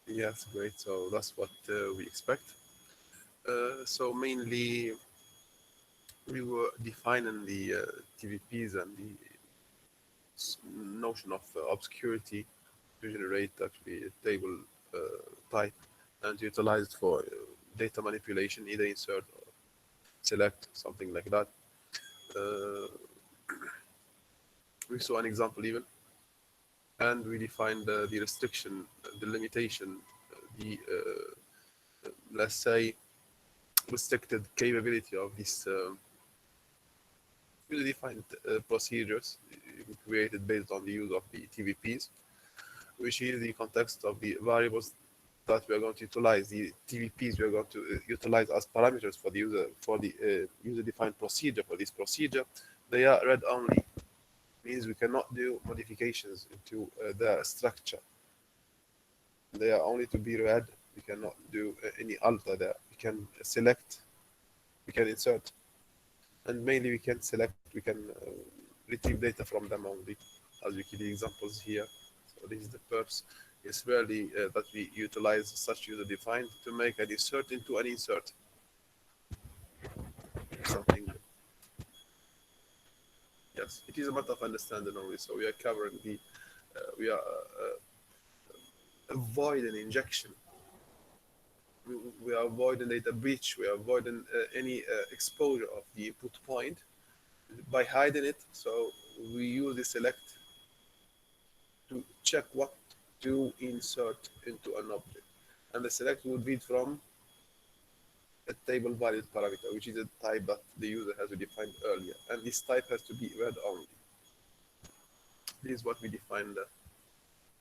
Yes, great. So that's what we expect. So mainly we were defining the TVPs and the notion of obscurity to generate actually a table type and utilize it for data manipulation, either insert or select, something like that. Uh, we saw an example even, and we defined the restriction, the limitation, let's say, restricted capability of these user-defined procedures created based on the use of the TVPs, which is the context of the variables that we are going to utilize. The TVPs we are going to utilize as parameters for the user-defined procedure. For this procedure, they are read only, means we cannot do modifications into the structure. They are only to be read. We cannot do any alter there. We can select, we can insert, and mainly we can select, we can retrieve data from them only, as we see the examples here. So this is the purpose. It's rarely that we utilize such user defined to make an insert into an insert. Something, yes, it is a matter of understanding only. So we are covering the, we are avoiding injection. We are avoiding data breach. We are avoiding any exposure of the input point by hiding it. So we use the select to check what to insert into an object. And the select would read from a table valued parameter, which is a type that the user has defined earlier. And this type has to be read only. This is what we defined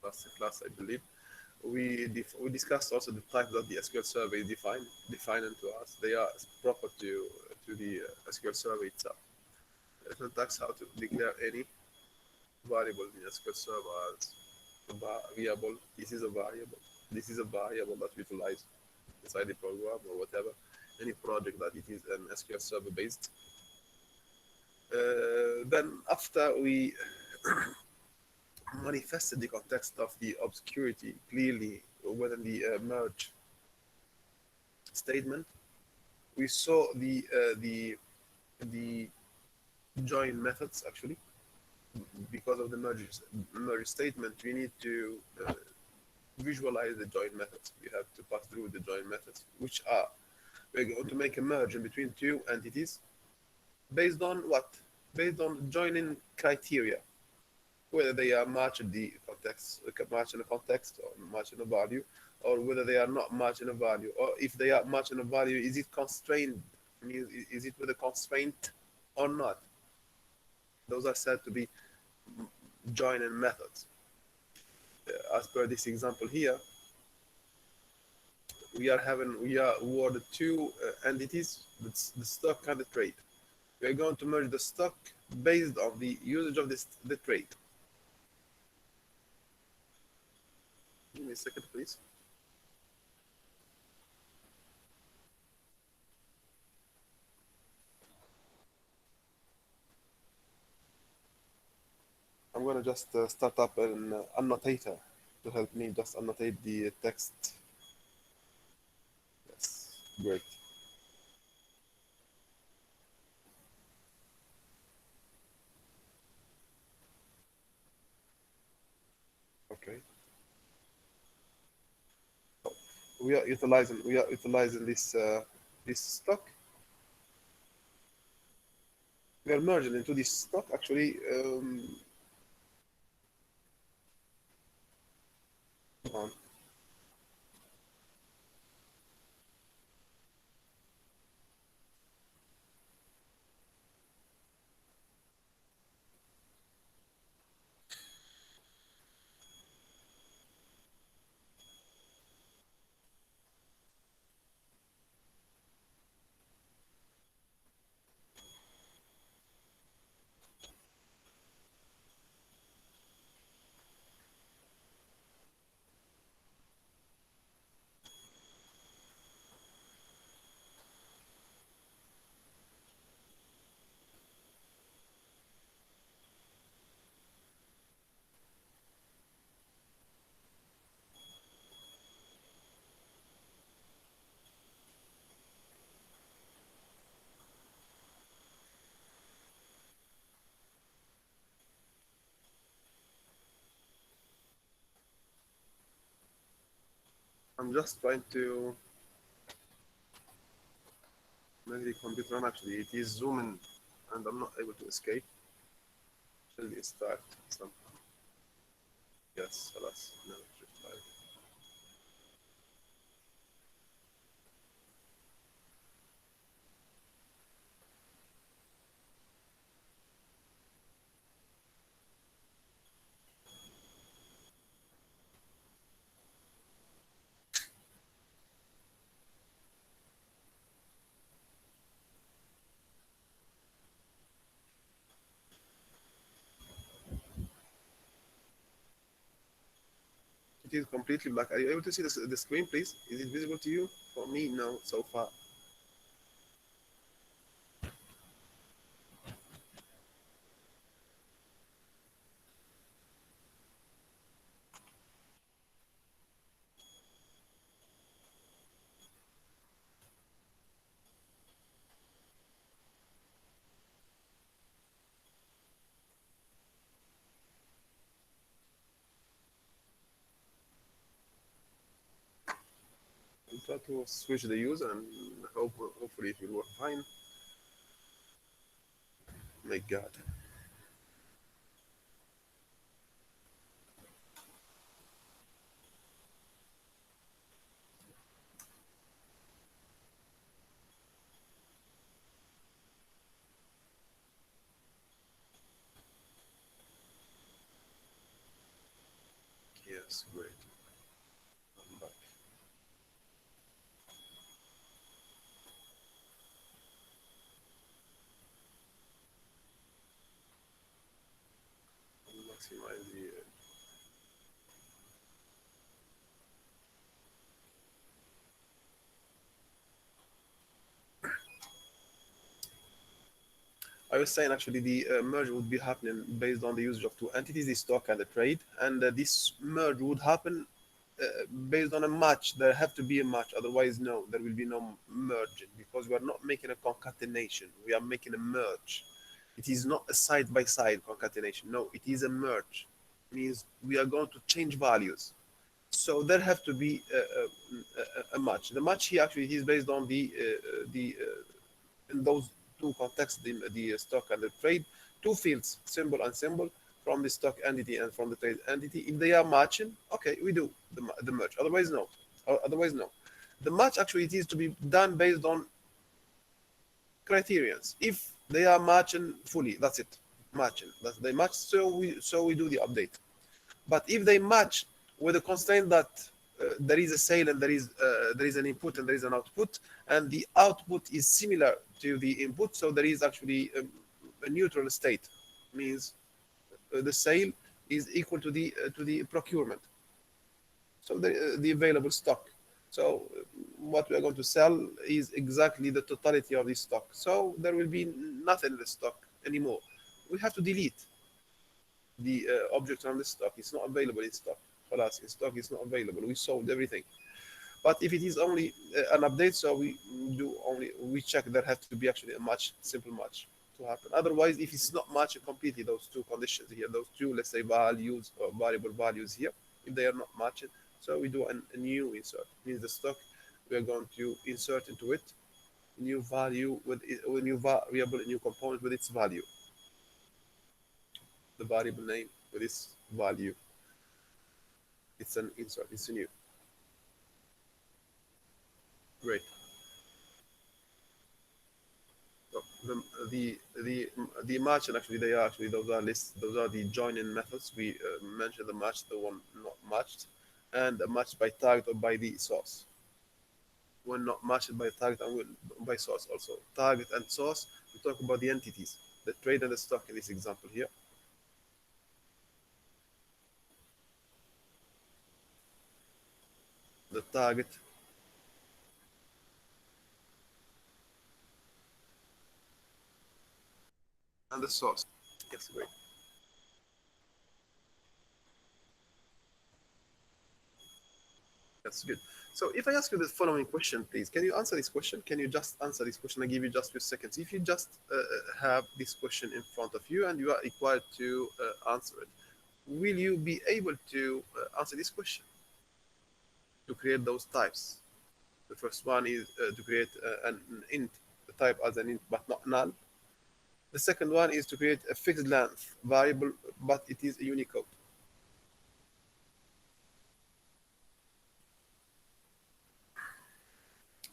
last class, I believe. We discussed also the type that the SQL Server is defining to us. They are proper to the SQL Server itself. Syntax, how to declare any variable in SQL Server as a variable. This is a variable. This is a variable that we utilize inside the program or whatever, any project that it is an SQL Server based. Then after we manifested the context of the obscurity clearly within the merge statement, we saw the join methods actually. Because of the merge statement, we need to visualize the join methods. We have to pass through the join methods, which are, we're going to make a merge in between two entities based on what? Based on joining criteria, whether they are matching the context, matching a context or matching a value, or whether they are not matching a value, or if they are matching a value, is it constrained? Is it with a constraint or not? Those are said to be joining methods. As per this example here, we are awarded two entities, the stock and the trade. We are going to merge the stock based on the usage of the trade. Give me a second, please. I'm going to just start up an annotator to help me just annotate the text. Yes, great. Okay. So we are utilizing this stock. We are merging into this stock actually. On. I'm just trying to make the computer run. Actually, it is zooming, and I'm not able to escape. Shall we start somehow? Yes, خلاص. No, reply. It is completely black. Are you able to see the screen, please? Is it visible to you? For me, no, so far. I'll try to switch the user and hopefully it will work fine. My God. Yes, great. I'm back. I'll maximize the. I was saying actually the merge would be happening based on the usage of two entities, the stock and the trade, and this merge would happen based on a match. There have to be a match, otherwise no, there will be no merging because we are not making a concatenation. We are making a merge. It is not a side by side concatenation. No, it is a merge. It means we are going to change values. So there have to be a match. The match here actually is based on in those two contexts, the stock and the trade, two fields, symbol and symbol, from the stock entity and from the trade entity. If they are matching, okay, we do the merge. Otherwise, no. Otherwise, no. The match actually it is to be done based on criterions. If they are matching fully, that's it. Matching. That's they match, so we do the update. But if they match with a constraint that there is a sale and there is an input and there is an output, and the output is similar to the input, so there is actually a neutral state, means the sale is equal to the procurement, so the available stock. So what we are going to sell is exactly the totality of the stock. So there will be nothing in the stock anymore. We have to delete the object on the stock. It's not available in stock. Alas, in stock it's not available. We sold everything. But if it is only an update, so we check there has to be actually a match, simple match to happen. Otherwise, if it's not matching completely those two conditions here, those two, let's say, values or variable values here, if they are not matching, so we do a new insert. Means the stock we are going to insert into it new value with a new variable, a new component with its value, the variable name with its value. It's an insert. It's a new. Great. So the match and actually they are actually those are lists. Those are the join-in methods. We mentioned the match, the one not matched, and a match by target or by the source. When not matched by target and by source also. Target and source. We talk about the entities, the trade and the stock in this example here. The target and the source. Yes, great. That's good. So if I ask you the following question, please, can you answer this question? Can you just answer this question? I give you just a few seconds. If you just have this question in front of you and you are required to answer it, will you be able to answer this question? to create those types. The first one is to create an int, the type as an int but not null. The second one is to create a fixed length variable, but it is a Unicode.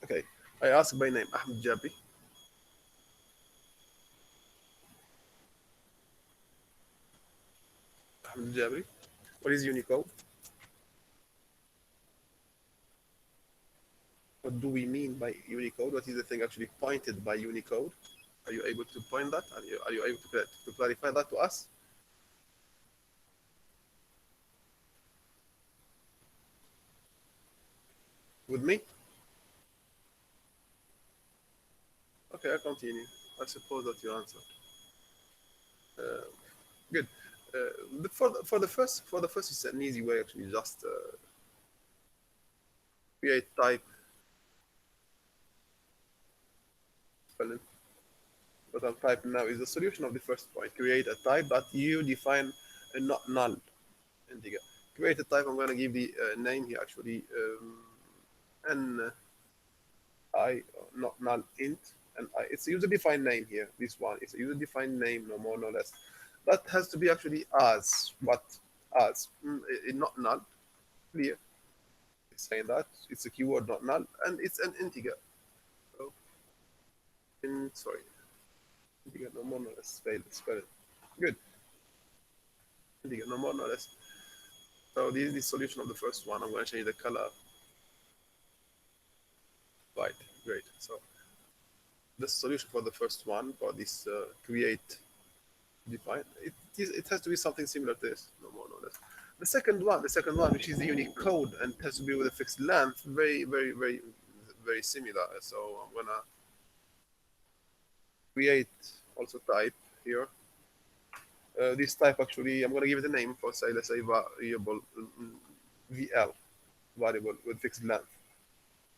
Okay, I ask by name Ahmed Jabri. Ahmed Jabri. What is Unicode? What do we mean by Unicode? What is the thing actually pointed by Unicode? Are you able to point that? Are you able to clarify that to us? With me? Okay, I continue. I suppose that you answered. Uh, good. For the first, it's an easy way actually. Just create type spelling. What I'm typing now is the solution of the first point. Create a type that you define a not null integer. Create a type. I'm going to give the name here actually. N I not null int and I. It's a user-defined name here. This one is a user-defined name, no more, no less. That has to be actually as what as not null. Clear. It's saying that it's a keyword not null and it's an integer. So, sorry, integer no more, no less. Spell it. Good. Integer no more, no less. So this is the solution of the first one. I'm going to change the color. Right. Great. So the solution for the first one, for this create define, it has to be something similar to this, no more, no less. The second one, which is the Unicode and has to be with a fixed length, very, very, very, very similar. So I'm gonna create also type here. This type actually, I'm gonna give it a name for say, let's say variable VL, variable with fixed length.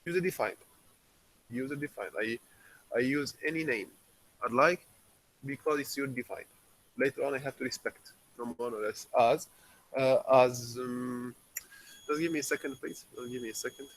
User defined. User defined. I use any name I like because it's user defined. Later on, I have to respect no more or less as. Just give me a second, please. Just give me a second.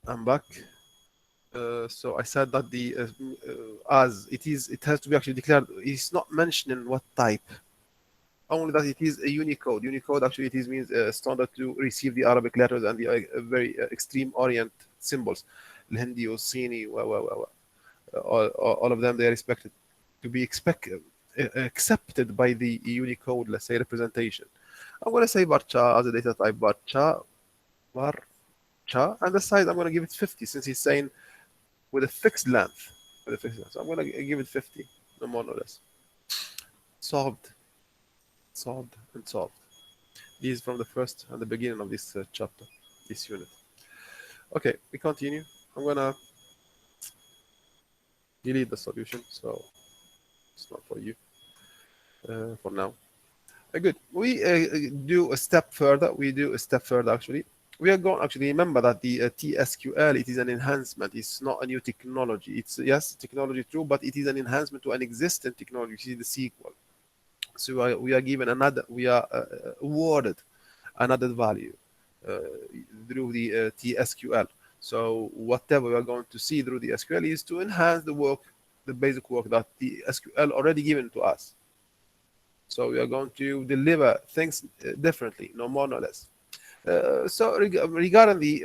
I'm back. So I said that the as it has to be actually declared. It's not mentioning what type. Only that it is a Unicode. Unicode actually it is means standard to receive the Arabic letters and the very extreme Orient symbols. الهندي والصيني all of them they are expected to be accepted by the Unicode, let's say, representation. I'm going to say varcha as a data type, varcha, and the size I'm going to give it 50 since he's saying with a fixed length. So I'm going to give it 50, no more, no less. Solved, and solved. These from the first and the beginning of this chapter, this unit. Okay, we continue. I'm going to delete the solution, so it's not for you for now. Good. We do a step further. Actually. We are going actually remember that the T-SQL, it is an enhancement. It's not a new technology. It's yes, technology true, but it is an enhancement to an existing technology, which is the SQL. So we are given another, we are awarded another value through the T-SQL. So whatever we are going to see through the SQL is to enhance the work, the basic work that the SQL already given to us. So we are going to deliver things differently, no more, no less. So regarding the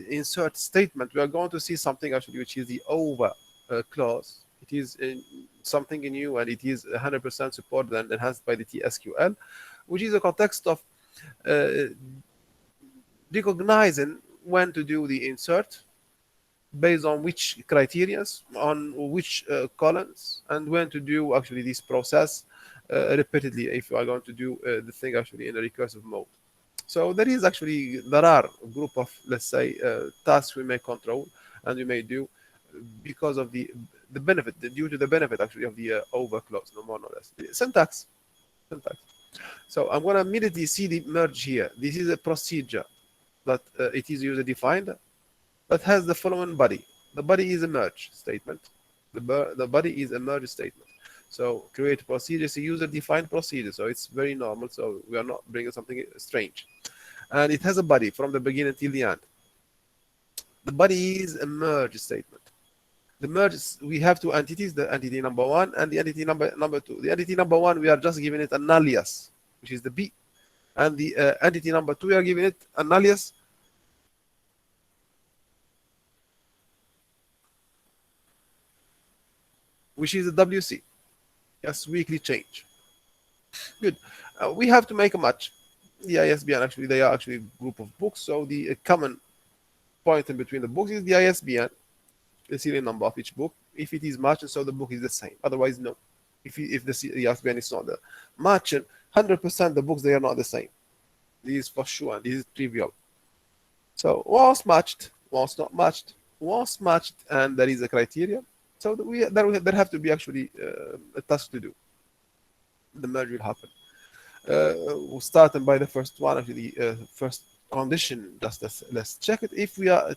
insert statement, we are going to see something actually, which is the over clause. It is something new, and it is 100% supported and enhanced by the T-SQL, which is a context of recognizing when to do the insert, based on which criteria, on which columns, and when to do actually this process repeatedly if you are going to do the thing actually in a recursive mode. So there are a group of, let's say, tasks we may control and we may do because of the benefit, due to the benefit actually of the overclocks, no more no less. Syntax. So I'm gonna immediately see the merge here. This is a procedure that it is user defined that has the following body. The body is a merge statement. The body is a merge statement. So create procedure is a user defined procedure. So it's very normal. So we are not bringing something strange. And it has a body from the beginning till the end. The body is a merge statement. The merge, we have two entities, the entity number one and the entity number two. The entity number one, we are just giving it an alias, which is the B. And the entity number two, we are giving it an alias, which is the WC. Yes, weekly change. Good. We have to make a match. The ISBN, actually, they are actually a group of books. So the common point in between the books is the ISBN, the serial number of each book. If it is matched, so the book is the same. Otherwise, no. If the ISBN is not the matching, 100% the books, they are not the same. This is for sure. And this is trivial. So once matched, once not matched, once matched, and there is a criteria. So there have to be actually a task to do. The merge will happen. Starting by the first one, actually, first condition. Just let's check it. If we are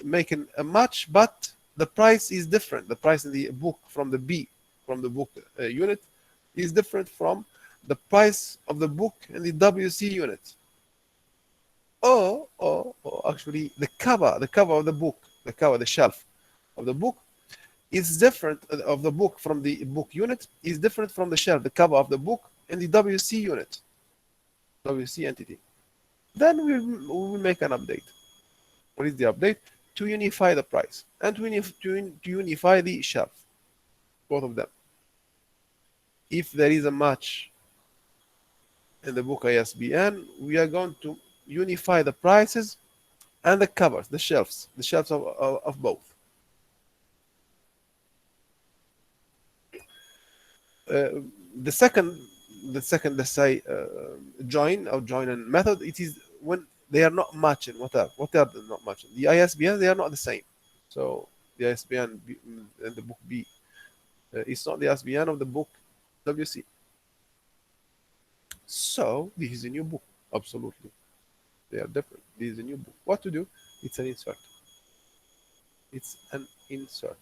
making a match, but the price is different. The price in the book from the B, from the book unit, is different from the price of the book in the WC unit. Or actually the cover of the book, the shelf of the book is different of the book from the book unit is different from the shelf, the cover of the book in the WC unit, WC entity. Then we will make an update. What is the update? To unify the price and to unify the shelf, both of them. If there is a match in the book ISBN, we are going to unify the prices and the covers, the shelves of both. The second, let's say, join and method, it is when they are not matching. What are they not matching? The ISBN, they are not the same. So the ISBN and the book B is not the ISBN of the book WC. So this is a new book. Absolutely, they are different. This is a new book. What to do? It's an insert. It's an insert.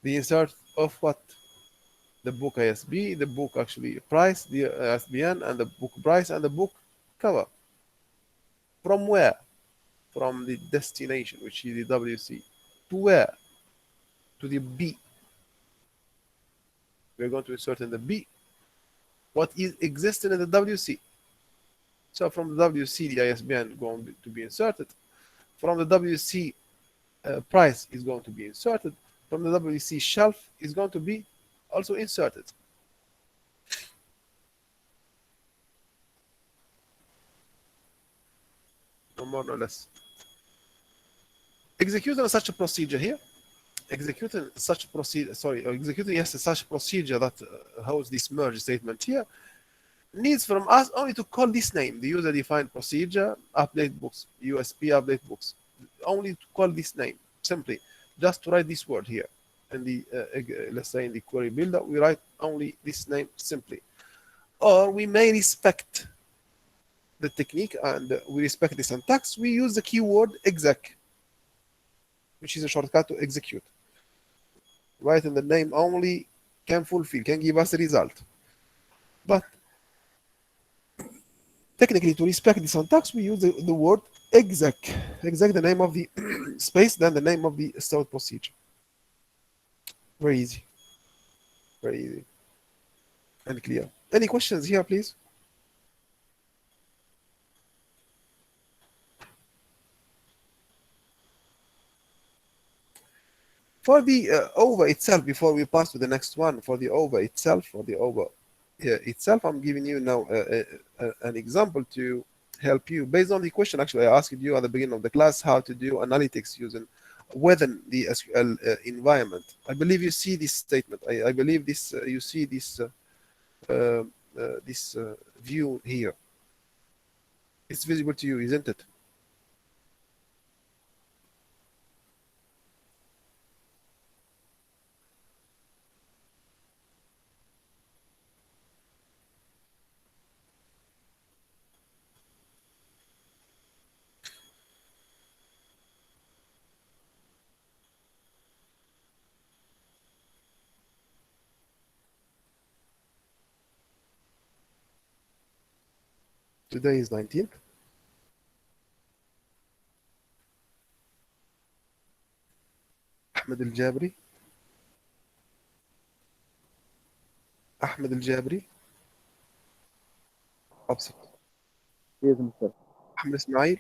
The insert of what? The book ISB, the book actually price, the ISBN, and the book price and the book cover. From where? From the destination, which is the WC. To where? To the B. We're going to insert in the B what is existing in the WC. So from the WC, the ISBN is going to be inserted. From the WC, price is going to be inserted. From the WC shelf is going to be also inserted. No more, no less. Executing such a procedure here, executing such a procedure that holds this merge statement here, needs from us only to call this name, the user-defined procedure, update books, USP update books. Only to call this name, simply. Just to write this word here. In the, let's say in the query builder, we write only this name simply. Or we may respect the technique and we respect the syntax. We use the keyword exec, which is a shortcut to execute. Write in the name only can fulfill, can give us a result. But technically, to respect the syntax, we use the word exec. Exec, the name of the space, then the name of the stored procedure. Very easy. Very easy. And clear. Any questions here, please? For the over itself, before we pass to the next one, for the over itself, I'm giving you now an example to help you based on the question. Actually, I asked you at the beginning of the class how to do analytics using within the SQL environment. I believe you see this statement. I believe this. You see this this view here. It's visible to you, isn't it? Today is 19th. أحمد الجابري. أحمد الجابري. أبسط. Yes, Mr. أحمد إسماعيل.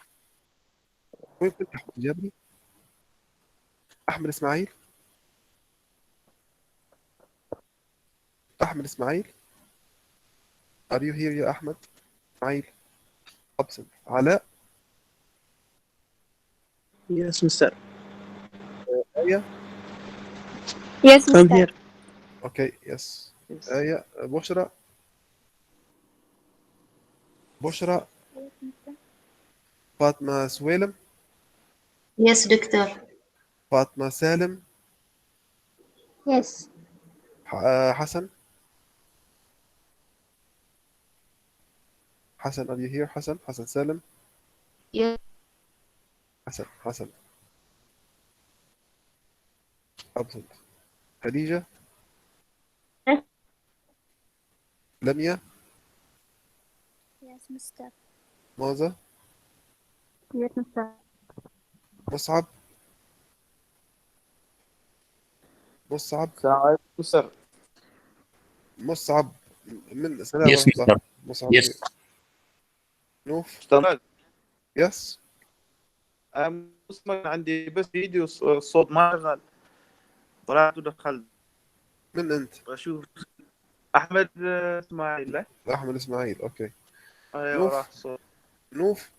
وين كنت أحمد الجابري؟ أحمد إسماعيل. أحمد إسماعيل. Are you here يا أحمد إسماعيل؟ Absent. علاء. Yes, Mr. آية. Yes, I'm Mr. here. Okay, yes. Yes. آية. بشرى. بشرى. فاطمة سويلم. Yes, doctor. فاطمة سالم. Yes. حسن. حسن are you here حسن؟ حسن سالم. Yes. حسن. absent. خديجة. Yes. لميا. Yes, Mr. موزة. Yes, Mr. مصعب. مصعب. السلام عليكم مستر. مصعب من سلام Yes, ورحمة الله. Mr. مصعب. Yes. نوف. مستر يس. مستر عندي بس فيديو الصوت ما شغال. طلعت ودخلت من أنت؟ بشوف أحمد إسماعيل. لا أحمد إسماعيل. أوكي. أيوة نوف. راح الصوت. نوف.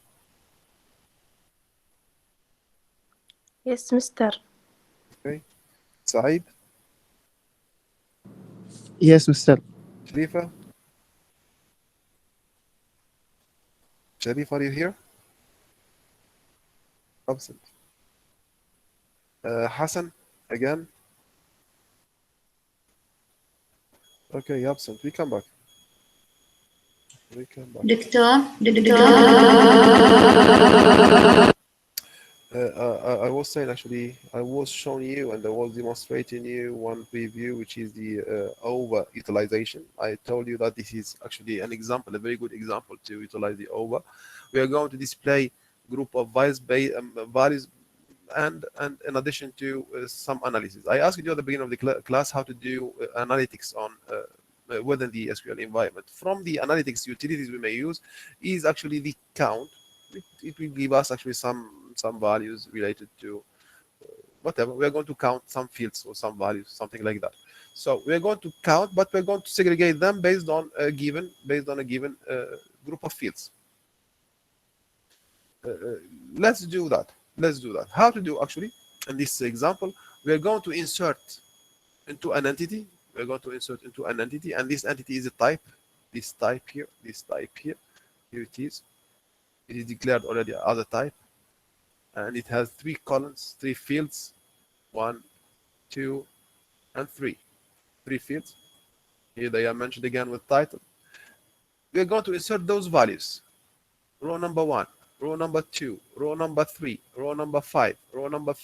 Yes, Mr. أوكي. سعيد. Yes, Mr. شريفة. شريف are you here? absent. Hassan again. Okay, absent. We come back. Doctor. I was saying actually, I was showing you and I was demonstrating you one preview, which is the over utilization. I told you that this is actually an example, a very good example to utilize the over. We are going to display group of values and in addition to some analysis. I asked you at the beginning of the class how to do analytics on within the SQL environment. From the analytics utilities we may use is actually the count. It will give us actually some values related to whatever. We are going to count some fields or some values, something like that. So we are going to count, but we're going to segregate them based on a given group of fields. Let's do that. How to do actually? In this example, we are going to insert into an entity. We're going to insert into an entity, and this entity is a type. This type here. Here it is. It is declared already as a type, and it has 3 columns, 3 fields, 1, 2, and 3. 3 fields. Here they are mentioned again with title. We are going to insert those values. Row number 1, row number 2, row number 3, row number 5, row number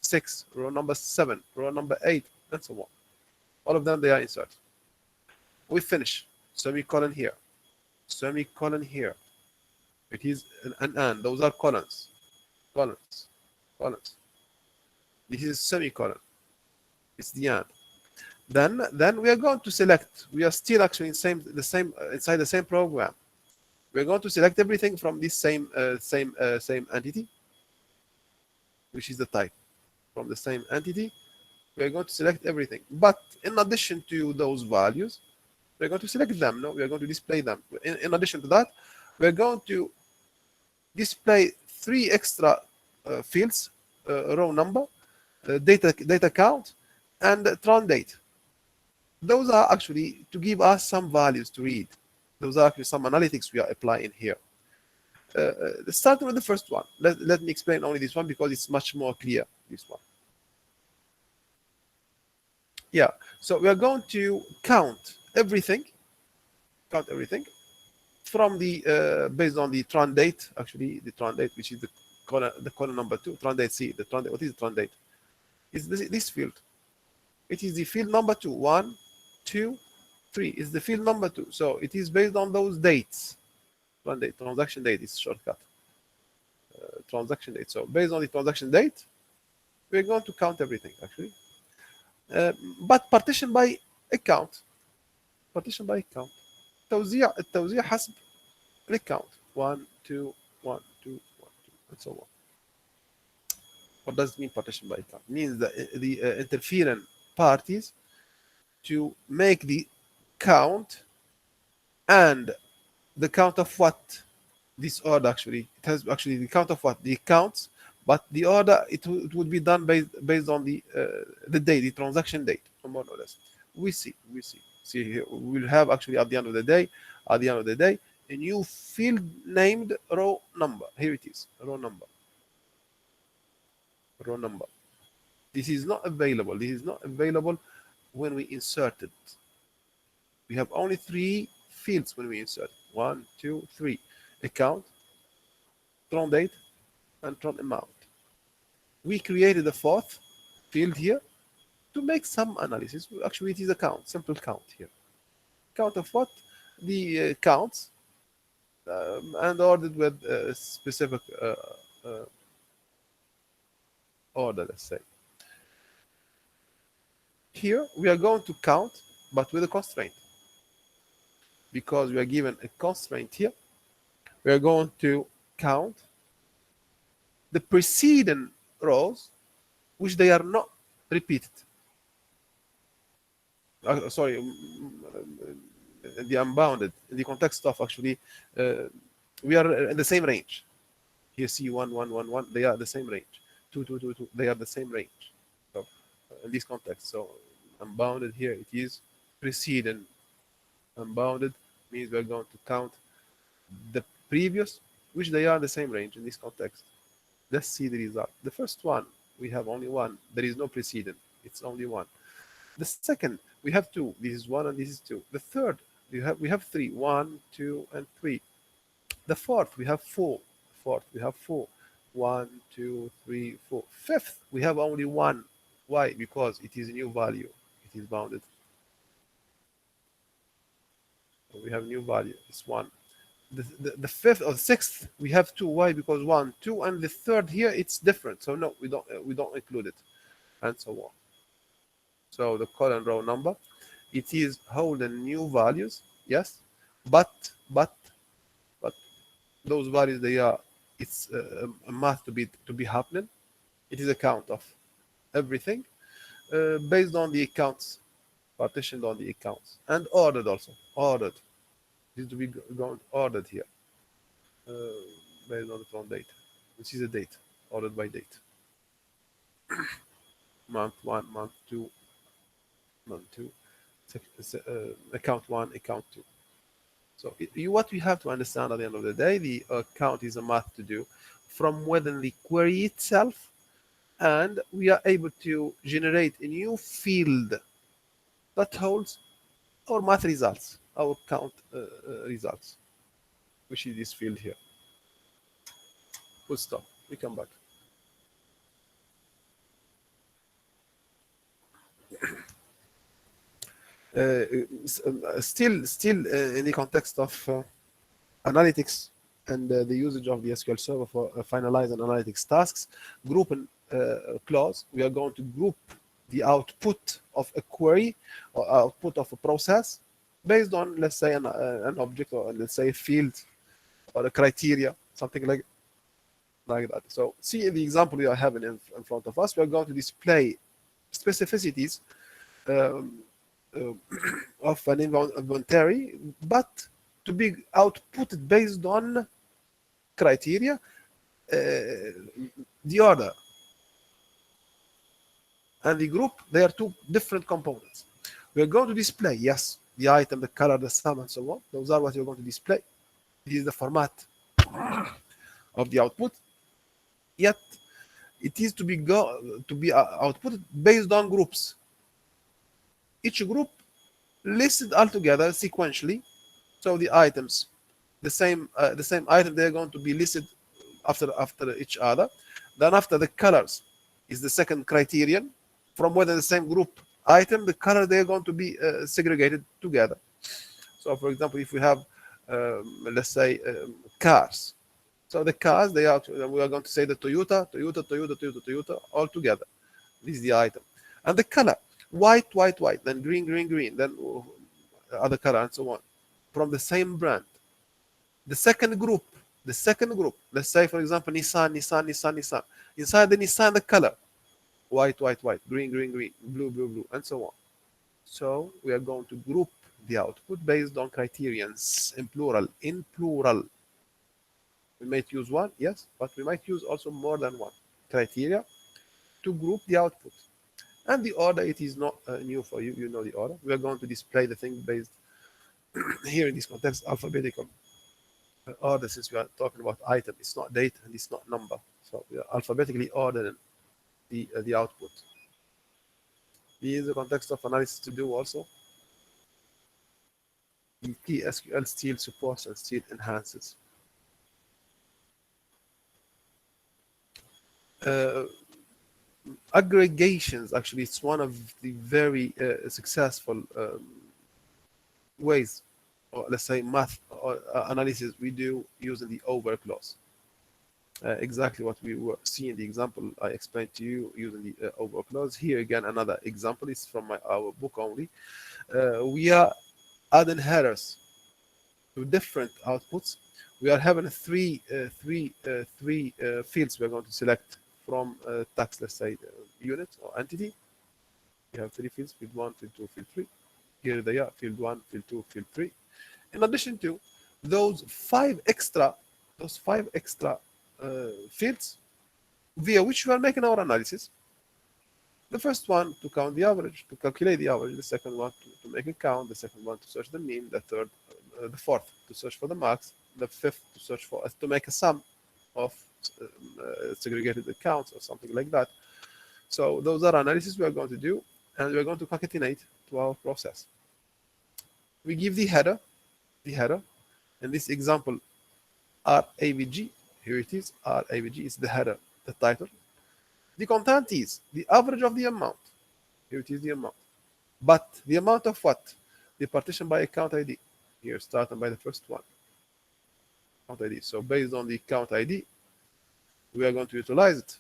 6, row number 7, row number 8, and so on. All of them, they are inserted. We finish. Semicolon here. Semicolon here. It is an and. Those are columns. Columns. This is semicolon. It's the and. Then we are going to select. We are still actually inside the same program. We're going to select everything from this same entity, which is the type. From the same entity, we're going to select everything. But in addition to those values, we're going to select them. No, we are going to display them. In addition to that, we're going to display 3 extra fields: row number, data count, and tron date. Those are actually to give us some values to read. Those are actually some analytics we are applying here. Starting with the first one. Let me explain only this one because it's much more clear, this one. Yeah, so we are going to count everything from the based on the tran date, actually the tran date, which is the column number 2, tran date C. The tran date, what is the tran date? It's this field. It is the field number 2. 1, 2, 3 is the field number 2. So it is based on those dates. Tran date, transaction date is shortcut. Transaction date. So based on the transaction date, we're going to count everything actually. But partition by account. partition by account. التوزيع حسب account 1 2 1 2 1 2 and so on. What does it mean partition by account? It means that the interfering parties to make the count, and the count of what? This order actually. It has actually the count of what? The accounts, but the order it would be done based on the date, the transaction date, more or less. We see. See here, we'll have actually at the end of the day, a new field named row number. Here it is, row number. This is not available. When we insert it. We have only 3 fields when we insert. 1, 2, 3. Account, tran date, and tran amount. We created a 4th field here to make some analysis. Actually, it is a count, simple count here. Count of what? The counts, and ordered with a specific order, let's say. Here, we are going to count, but with a constraint. Because we are given a constraint here, we are going to count the preceding rows, which they are not repeated. The unbounded, in the context of actually, we are in the same range. Here, C1, 1, 1, 1, they are the same range. 2, 2, 2, 2, they are the same range. So, in this context, so unbounded here, it is preceding. Unbounded means we are going to count the previous, which they are the same range in this context. Let's see the result. The first one, we have only 1. There is no preceding. It's only 1. The second, we have 2. This is 1 and this is 2. The third, we have 3. 1, 2, and 3. The fourth, we have 4. 1, 2, 3, 4. Fifth, we have only 1. Why? Because it is a new value. It is bounded. So we have new value. It's 1. The fifth or sixth, we have 2. Why? Because 1, 2, and the third here, it's different. So no, we don't include it, and so on. So the column row number, it is holding new values, yes, but those values, it's a math to be happening. It is a count of everything based on the accounts, partitioned on the accounts, and ordered also. Ordered. This is to be going ordered here based on the tran date, which is a date, ordered by date. Month 1, month 2, month 2, account 1, account 2. So what we have to understand at the end of the day, the account is a math to do from within the query itself, and we are able to generate a new field that holds our math results, our count results, which is this field here. Full stop. We come back. Still in the context of analytics and the usage of the SQL Server for finalizing analytics tasks, group and clause, we are going to group the output of a query or output of a process based on, let's say, an object, or let's say a field or a criteria, something like that. So see the example we are having in front of us. We are going to display specificities of an inventory, but to be outputted based on criteria, the order and the group, they are 2 different components. We're going to display, yes, the item, the color, the sum, and so on. Those are what you're going to display. This is the format of the output. Yet it is to be output based on groups. Each group listed altogether sequentially. So the items, the same item, they're going to be listed after each other. Then after the colors is the second criterion. From within the same group item, the color, they're going to be segregated together. So for example, if we have let's say cars, so the cars, we are going to say the Toyota all together. This is the item. And the color, white, then green, then other color, and so on, from the same brand. The second group, let's say for example Nissan. Inside the Nissan, the color, white, green, blue, and so on. So we are going to group the output based on criterions in plural. We might use one, yes, but we might use also more than one criteria to group the output. And the order, it is not new for you. You know the order. We are going to display the thing based here in this context, alphabetical order, since we are talking about item. It's not date and it's not number. So we are alphabetically ordering the output. This is the context of analysis to do also. The T-SQL still supports and still enhances. Aggregations, actually, it's one of the very successful ways, or let's say math or analysis we do using the over clause. Exactly what we were seeing, the example I explained to you using the over clause. Here again, another example is from our book only. We are adding headers to different outputs. We are having three fields we're going to select from tax, let's say, unit or entity. We have three fields, field 1, field 2, field 3. Here they are, field 1, field 2, field 3. In addition to those five extra fields via which we are making our analysis. The first one to count the average, to calculate the average. The second one to make a count. The second one to search the mean. The third, the fourth to search for the max. The fifth to search for, to make a sum of segregated accounts or something like that. So those are analysis we are going to do, and we are going to concatenate to our process. We give the header. In this example, RAVG. Here it is. RAVG is the header, the title. The content is the average of the amount. Here it is, the amount. But the amount of what? The partition by account ID. Here, starting by the first one. Account ID. So based on the account ID, we are going to utilize it.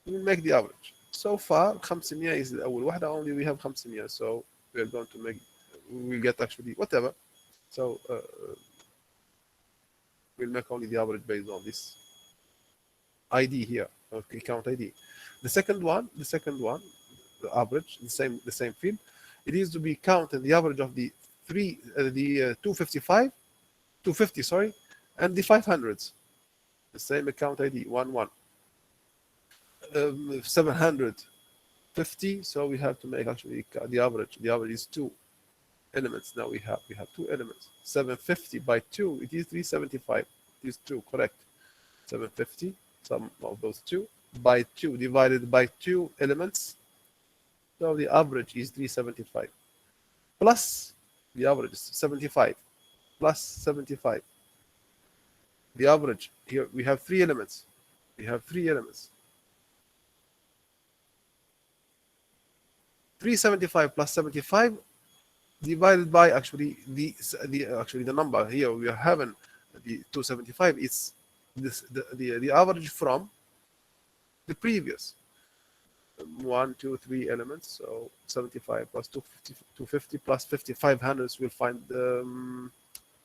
We will make the average. So far, 500 is the أول واحدة. Only we have 500. So we are going to make, we will get actually whatever. So we'll make only the average based on this ID here, okay, count ID. The second one, the average, the same field. It is to be counting the average of the 250, sorry, and the 500s. The same account ID, 11. 750. So we have to make actually the average. The average is 2 elements. Now we have 2 elements. 750 by 2, it is 375. It is 2, correct. 750, sum of those 2 by 2 divided by 2 elements. So the average is 375 plus the average is 75 plus 75. The average here, we have 3 elements. 375 plus 75 divided by actually the number here we are having, the 275 is the average from the previous 1, 2, 3 elements. So 75 plus 250 plus 500 we'll find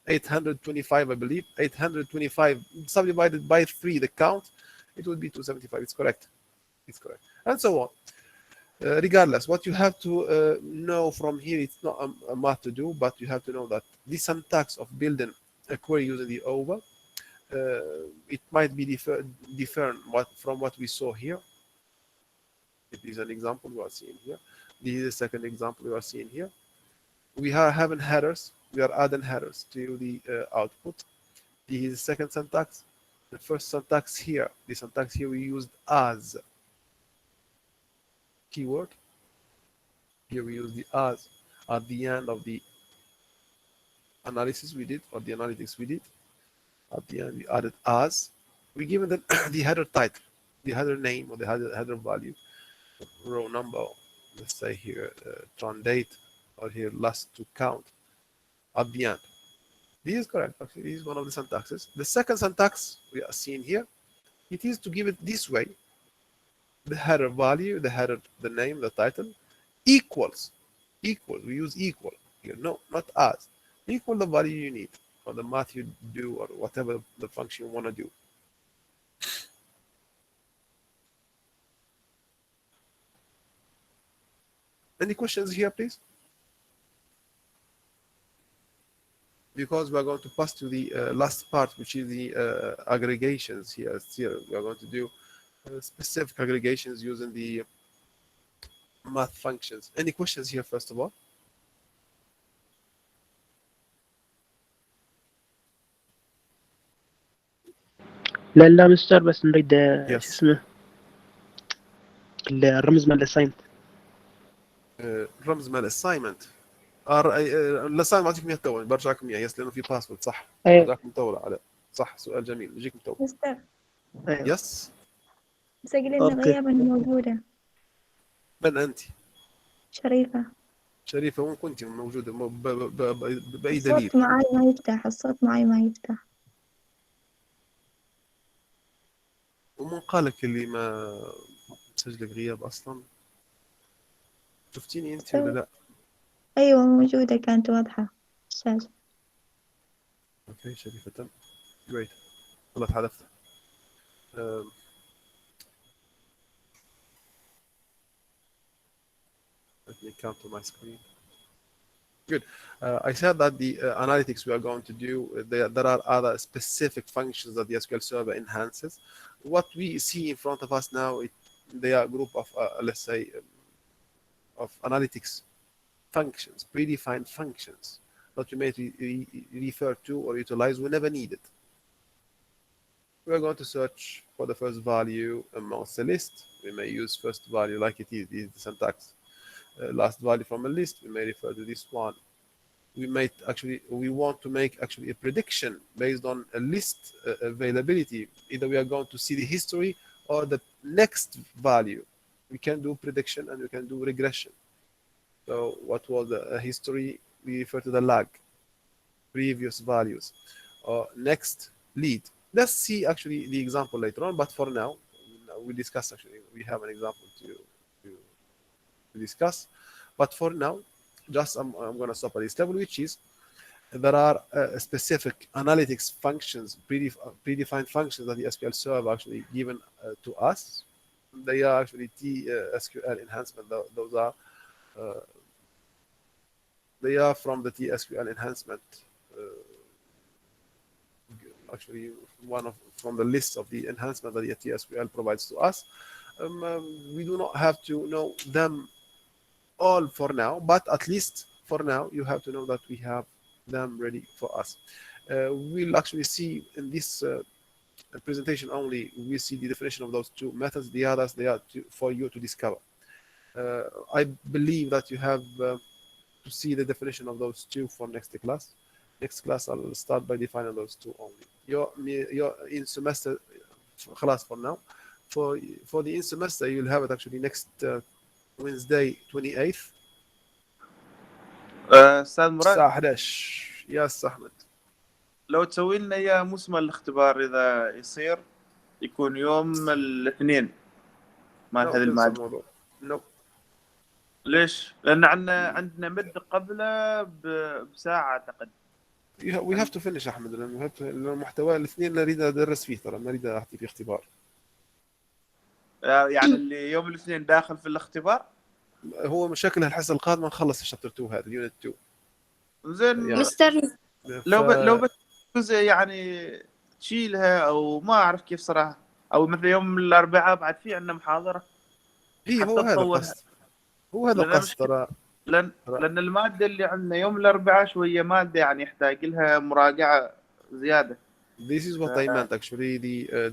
825, I believe. 825 subdivided by 3, the count, it would be 275. It's correct, and so on. Regardless, what you have to know from here, it's not a math to do, but you have to know that the syntax of building a query using the over, it might be different from what we saw here. It is an example we are seeing here. This is the second example we are seeing here. We are having headers. We are adding headers to the output. This is the second syntax. The first syntax here, the syntax here we used as keyword. Here we use the as at the end of the analysis we did, or the analytics we did. At the end we added as. We given the, the header title, the header name, or the header value, row number, let's say here turn date, or here last to count at the end. This is correct. Actually, this is one of the syntaxes. The second syntax we are seeing here, it is to give it this way: the header value, the header, the name, the title, equals. We use equal here. No, not as. Equal the value you need, or the math you do, or whatever the function you want to do. Any questions here, please? Because we are going to pass to the last part, which is the aggregations here. Still, we are going to do specific aggregations using the math functions. Any questions here, first of all? لا لا مستر، بس نريد شو Yes. اسمه الرمز مال الاساينمنت. رمز مال assignment. الاساينمنت بعطيكم اياه تو، برجعكم اياه. يس، لانه في باسورد. صح، برجعكم تو على. صح، سؤال جميل، بيجيكم تو. مستر يس. سجل إن أوكي. غيابا موجودة. من انت؟ شريفة. شريفه، وين كنت موجوده؟ باي دليل؟ الصوت معي ما يفتح، الصوت معي ما يفتح. ومن قالك اللي ما مسجلك غياب اصلا؟ شفتيني انت ولا لا؟ أيوة موجودة، كانت واضحة الشاشة. اوكي شريفه، تم. جريت، والله تحدثت. Let me come to my screen. Good. I said that the analytics we are going to do, there are other specific functions that the SQL Server enhances. What we see in front of us now, they are a group of, let's say, of analytics functions, predefined functions that you may refer to or utilize whenever needed. We are going to search for the first value amongst a list. We may use first value like it is the syntax. Last value from a list, we may refer to this one. We want to make actually a prediction based on a list availability. Either we are going to see the history or the next value. We can do prediction and we can do regression. So what was the history? We refer to the lag, previous values, or next lead. Let's see actually the example later on, but for now, we discuss actually, we have an example to discuss. But for now, just I'm going to stop at this level, which is there are specific analytics functions, predefined functions that the SQL Server actually given to us. They are actually T-SQL enhancement. Those are they are from the T-SQL enhancement. Actually, from the list of the enhancement that the T-SQL provides to us. We do not have to know them all for now, but at least for now you have to know that we have them ready for us. We'll actually see in this presentation only, we see the definition of those two methods. The others, they are for you to discover. I believe that you have to see the definition of those two for next class. Next class I'll start by defining those two only. Your in semester class for now. For the in semester you'll have it actually next Wednesday 28th. استاذ مراد، الساعة 11. يا أستاذ أحمد، لو تسوي لنا يا موسم الاختبار اذا يصير يكون يوم الاثنين مال هذا المادة. ليش؟ لان عندنا مد قبله بساعة اعتقد. We have to finish أحمد، لأنه المحتوى الاثنين نريد أدرس فيه، ترى نريد أعطي فيه اختبار. يعني اللي يوم الاثنين داخل في الاختبار هو مشاكل الحصة القادمة نخلص الشابتر 2 هذا اليونت 2. زين يعني مستر لو بس جزء يعني تشيلها او ما اعرف كيف صراحة، او مثل يوم الاربعاء بعد في عندنا محاضرة هو هذا القصد. هو هذا لأن قص ترى. لأن المادة اللي عندنا يوم الأربعاء شوية مادة يعني يحتاج لها مراجعة زيادة. This is what I meant actually.